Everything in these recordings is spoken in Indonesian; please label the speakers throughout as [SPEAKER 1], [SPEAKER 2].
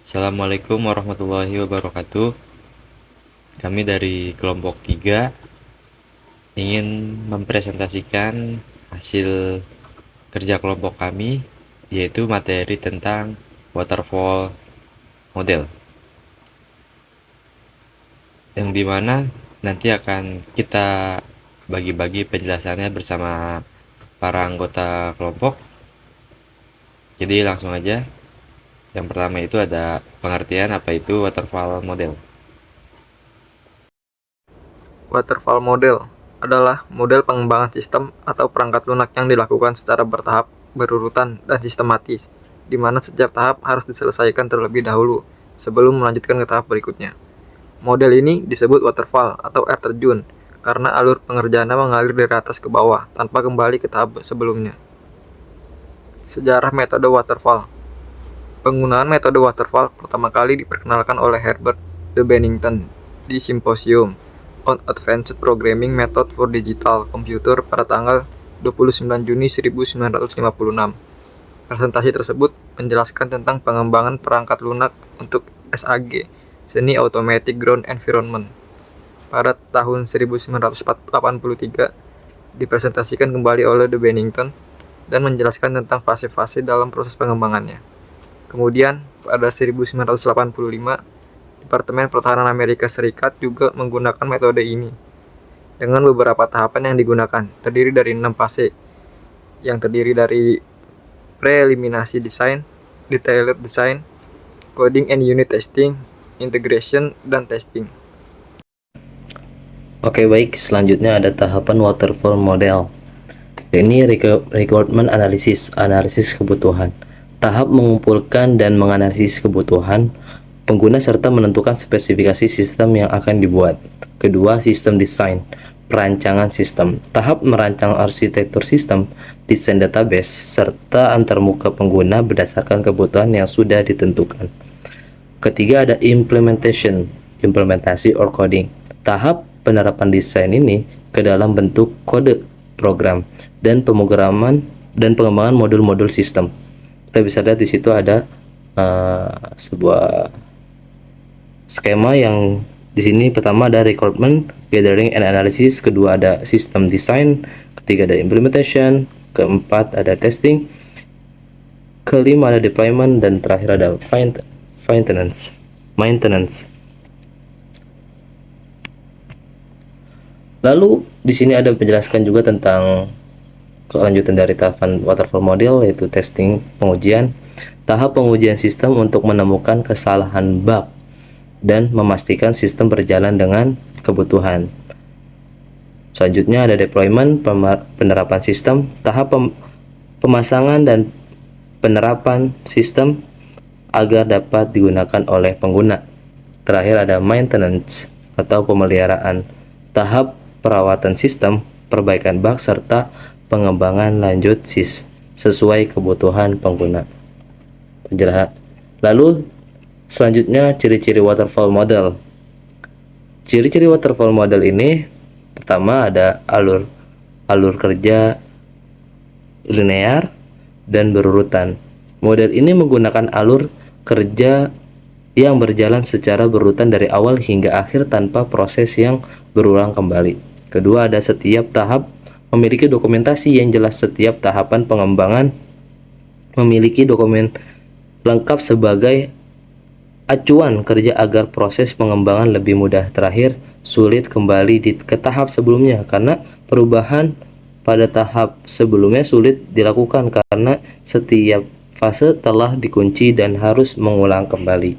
[SPEAKER 1] Assalamualaikum warahmatullahi wabarakatuh. Kami dari kelompok 3 ingin mempresentasikan hasil kerja kelompok kami, yaitu materi tentang waterfall model, yang dimana nanti akan kita bagi-bagi penjelasannya bersama para anggota kelompok. Jadi langsung aja. Yang pertama itu ada pengertian apa itu waterfall model.
[SPEAKER 2] Waterfall model adalah model pengembangan sistem atau perangkat lunak yang dilakukan secara bertahap, berurutan, dan sistematis, di mana setiap tahap harus diselesaikan terlebih dahulu sebelum melanjutkan ke tahap berikutnya. Model ini disebut waterfall atau air terjun karena alur pengerjaannya mengalir dari atas ke bawah tanpa kembali ke tahap sebelumnya. Sejarah metode waterfall. Penggunaan metode waterfall pertama kali diperkenalkan oleh Herbert de Bennington di Symposium on Advanced Programming Method for Digital Computer pada tanggal 29 Juni 1956. Presentasi tersebut menjelaskan tentang pengembangan perangkat lunak untuk SAG, Semi Automatic Ground Environment. Pada tahun 1983, dipresentasikan kembali oleh de Bennington dan menjelaskan tentang fase-fase dalam proses pengembangannya. Kemudian, pada 1985, Departemen Pertahanan Amerika Serikat juga menggunakan metode ini, dengan beberapa tahapan yang digunakan, terdiri dari 6 fase, yang terdiri dari preliminary design, detailed design, coding and unit testing, integration, dan testing.
[SPEAKER 3] Oke, baik, selanjutnya ada tahapan waterfall model. Ini requirement analysis, analisis kebutuhan. Tahap mengumpulkan dan menganalisis kebutuhan pengguna serta menentukan spesifikasi sistem yang akan dibuat. Kedua, sistem design, perancangan sistem. Tahap merancang arsitektur sistem, desain database, serta antarmuka pengguna berdasarkan kebutuhan yang sudah ditentukan. Ketiga, ada implementation, implementasi or coding. Tahap penerapan desain ini ke dalam bentuk kode program dan pemrograman dan pengembangan modul-modul sistem. Kita bisa lihat di situ ada sebuah skema yang di sini pertama ada requirement, gathering and analysis, kedua ada system design, ketiga ada implementation, keempat ada testing, kelima ada deployment, dan terakhir ada maintenance. Lalu di sini ada menjelaskan juga tentang kelanjutan dari tahapan waterfall model, yaitu testing, pengujian. Tahap pengujian sistem untuk menemukan kesalahan bug dan memastikan sistem berjalan dengan kebutuhan. Selanjutnya ada deployment, penerapan sistem. Tahap pemasangan dan penerapan sistem agar dapat digunakan oleh pengguna. Terakhir ada maintenance atau pemeliharaan. Tahap perawatan sistem, perbaikan bug, serta pengembangan lanjut sesuai kebutuhan pengguna. Penjelasan. Lalu selanjutnya ciri-ciri waterfall model. Ciri-ciri waterfall model ini pertama ada alur kerja linear dan berurutan. Model ini menggunakan alur kerja yang berjalan secara berurutan dari awal hingga akhir tanpa proses yang berulang kembali. Kedua, ada setiap tahap memiliki dokumentasi yang jelas. Setiap tahapan pengembangan memiliki dokumen lengkap sebagai acuan kerja agar proses pengembangan lebih mudah. Terakhir, sulit kembali ke tahap sebelumnya karena perubahan pada tahap sebelumnya sulit dilakukan karena setiap fase telah dikunci dan harus mengulang kembali.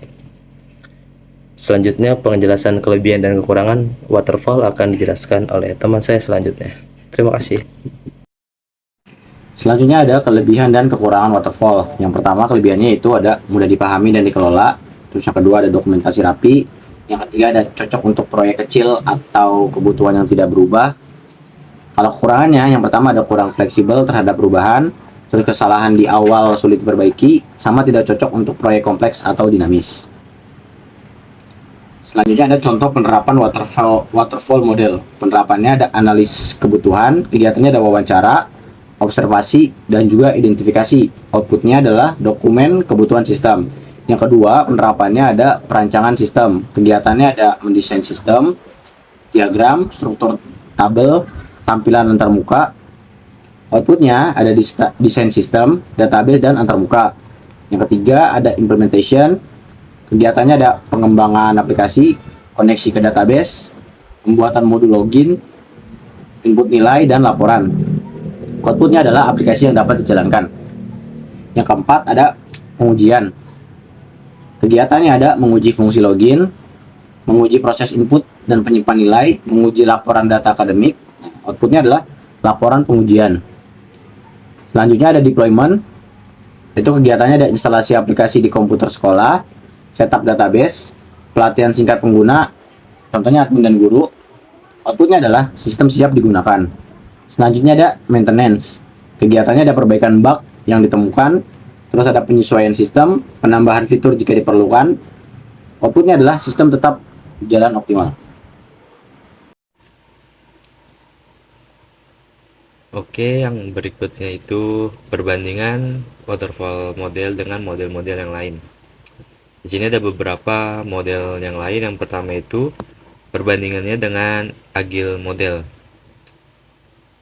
[SPEAKER 3] Selanjutnya, penjelasan kelebihan dan kekurangan waterfall akan dijelaskan oleh teman saya selanjutnya. Terima kasih.
[SPEAKER 4] Selanjutnya ada kelebihan dan kekurangan waterfall. Yang pertama, kelebihannya itu ada mudah dipahami dan dikelola. Terus yang kedua ada dokumentasi rapi. Yang ketiga ada cocok untuk proyek kecil atau kebutuhan yang tidak berubah. Kalau kekurangannya, yang pertama ada kurang fleksibel terhadap perubahan. Terus kesalahan di awal sulit diperbaiki, sama tidak cocok untuk proyek kompleks atau dinamis. Selanjutnya ada contoh penerapan waterfall model. Penerapannya ada analis kebutuhan, kegiatannya ada wawancara, observasi, dan juga identifikasi. Outputnya adalah dokumen kebutuhan sistem. Yang kedua, penerapannya ada perancangan sistem. Kegiatannya ada mendesain sistem, diagram, struktur tabel, tampilan antarmuka. Outputnya ada desain sistem, database, dan antarmuka. Yang ketiga ada implementation. Kegiatannya ada pengembangan aplikasi, koneksi ke database, pembuatan modul login, input nilai, dan laporan. Outputnya adalah aplikasi yang dapat dijalankan. Yang keempat ada pengujian. Kegiatannya ada menguji fungsi login, menguji proses input dan penyimpan nilai, menguji laporan data akademik. Outputnya adalah laporan pengujian. Selanjutnya ada deployment. Itu kegiatannya ada instalasi aplikasi di komputer sekolah, setup database, pelatihan singkat pengguna, contohnya admin dan guru. Outputnya adalah sistem siap digunakan. Selanjutnya ada maintenance. Kegiatannya ada perbaikan bug yang ditemukan, terus ada penyesuaian sistem, penambahan fitur jika diperlukan. Outputnya adalah sistem tetap jalan optimal.
[SPEAKER 1] Oke, yang berikutnya itu perbandingan waterfall model dengan model-model yang lain. Di sini ada beberapa model yang lain. Yang pertama itu perbandingannya dengan agile model.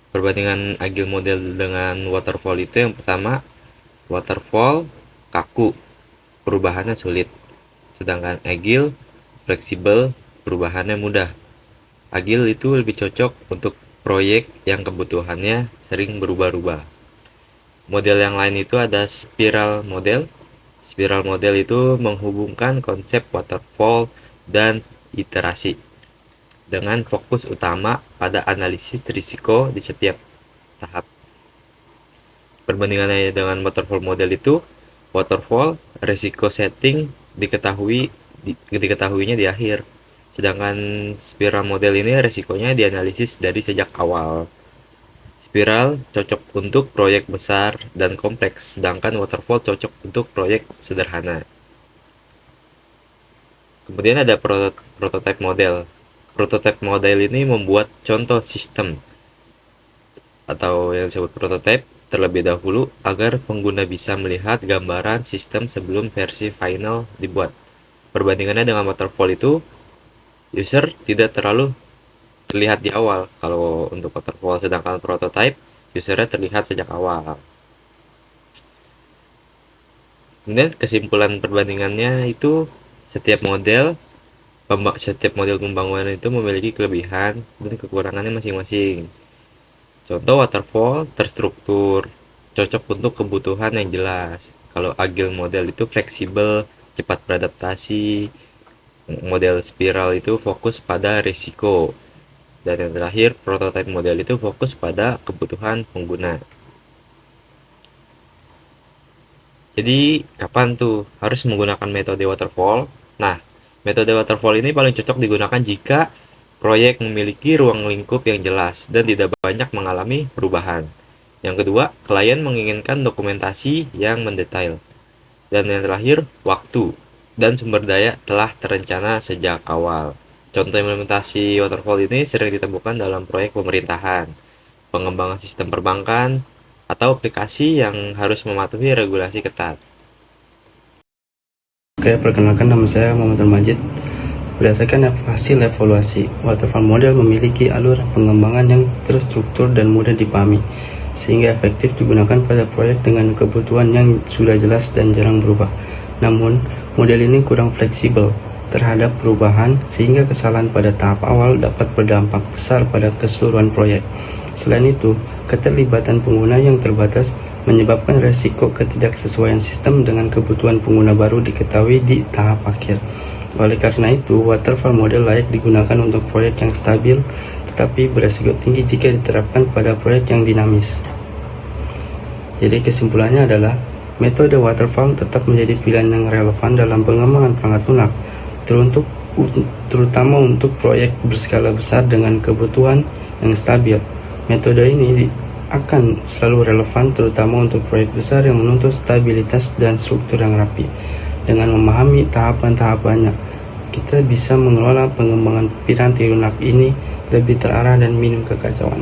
[SPEAKER 1] Perbandingan agile model dengan waterfall itu yang pertama, waterfall kaku, perubahannya sulit. Sedangkan agile fleksibel, perubahannya mudah. Agile itu lebih cocok untuk proyek yang kebutuhannya sering berubah-ubah. Model yang lain itu ada spiral model. Spiral model itu menghubungkan konsep waterfall dan iterasi dengan fokus utama pada analisis risiko di setiap tahap. Perbandingannya dengan waterfall model itu, waterfall risiko setting diketahuinya di akhir. Sedangkan spiral model ini resikonya dianalisis dari sejak awal. Spiral cocok untuk proyek besar dan kompleks, sedangkan waterfall cocok untuk proyek sederhana. Kemudian ada prototype model. Prototype model ini membuat contoh sistem atau yang disebut prototype terlebih dahulu agar pengguna bisa melihat gambaran sistem sebelum versi final dibuat. Perbandingannya dengan waterfall itu, user tidak terlalu terlihat di awal kalau untuk waterfall, sedangkan prototype usernya terlihat sejak awal. Kemudian kesimpulan perbandingannya itu setiap model pembangunan itu memiliki kelebihan dan kekurangannya masing-masing. Contoh waterfall terstruktur, cocok untuk kebutuhan yang jelas. Kalau agile model itu fleksibel, cepat beradaptasi. Model spiral itu fokus pada risiko. Dan yang terakhir, prototype model itu fokus pada kebutuhan pengguna. Jadi, kapan tuh harus menggunakan metode waterfall? Nah, metode waterfall ini paling cocok digunakan jika proyek memiliki ruang lingkup yang jelas dan tidak banyak mengalami perubahan. Yang kedua, klien menginginkan dokumentasi yang mendetail. Dan yang terakhir, waktu dan sumber daya telah terencana sejak awal. Contoh implementasi waterfall ini sering ditemukan dalam proyek pemerintahan, pengembangan sistem perbankan, atau aplikasi yang harus mematuhi regulasi ketat.
[SPEAKER 5] Oke, perkenalkan nama saya Muhammad Majid. Berdasarkan hasil evaluasi, waterfall model memiliki alur pengembangan yang terstruktur dan mudah dipahami, sehingga efektif digunakan pada proyek dengan kebutuhan yang sudah jelas dan jarang berubah. Namun, model ini kurang fleksibel terhadap perubahan, sehingga kesalahan pada tahap awal dapat berdampak besar pada keseluruhan proyek. Selain itu, keterlibatan pengguna yang terbatas menyebabkan resiko ketidaksesuaian sistem dengan kebutuhan pengguna baru diketahui di tahap akhir. Oleh karena itu, waterfall model layak digunakan untuk proyek yang stabil, tetapi beresiko tinggi jika diterapkan pada proyek yang dinamis. Jadi kesimpulannya adalah, metode waterfall tetap menjadi pilihan yang relevan dalam pengembangan perangkat lunak, terutama untuk proyek berskala besar dengan kebutuhan yang stabil. Metode ini akan selalu relevan terutama untuk proyek besar yang menuntut stabilitas dan struktur yang rapi. Dengan memahami tahapan-tahapannya, kita bisa mengelola pengembangan piranti lunak ini lebih terarah dan minim kekacauan.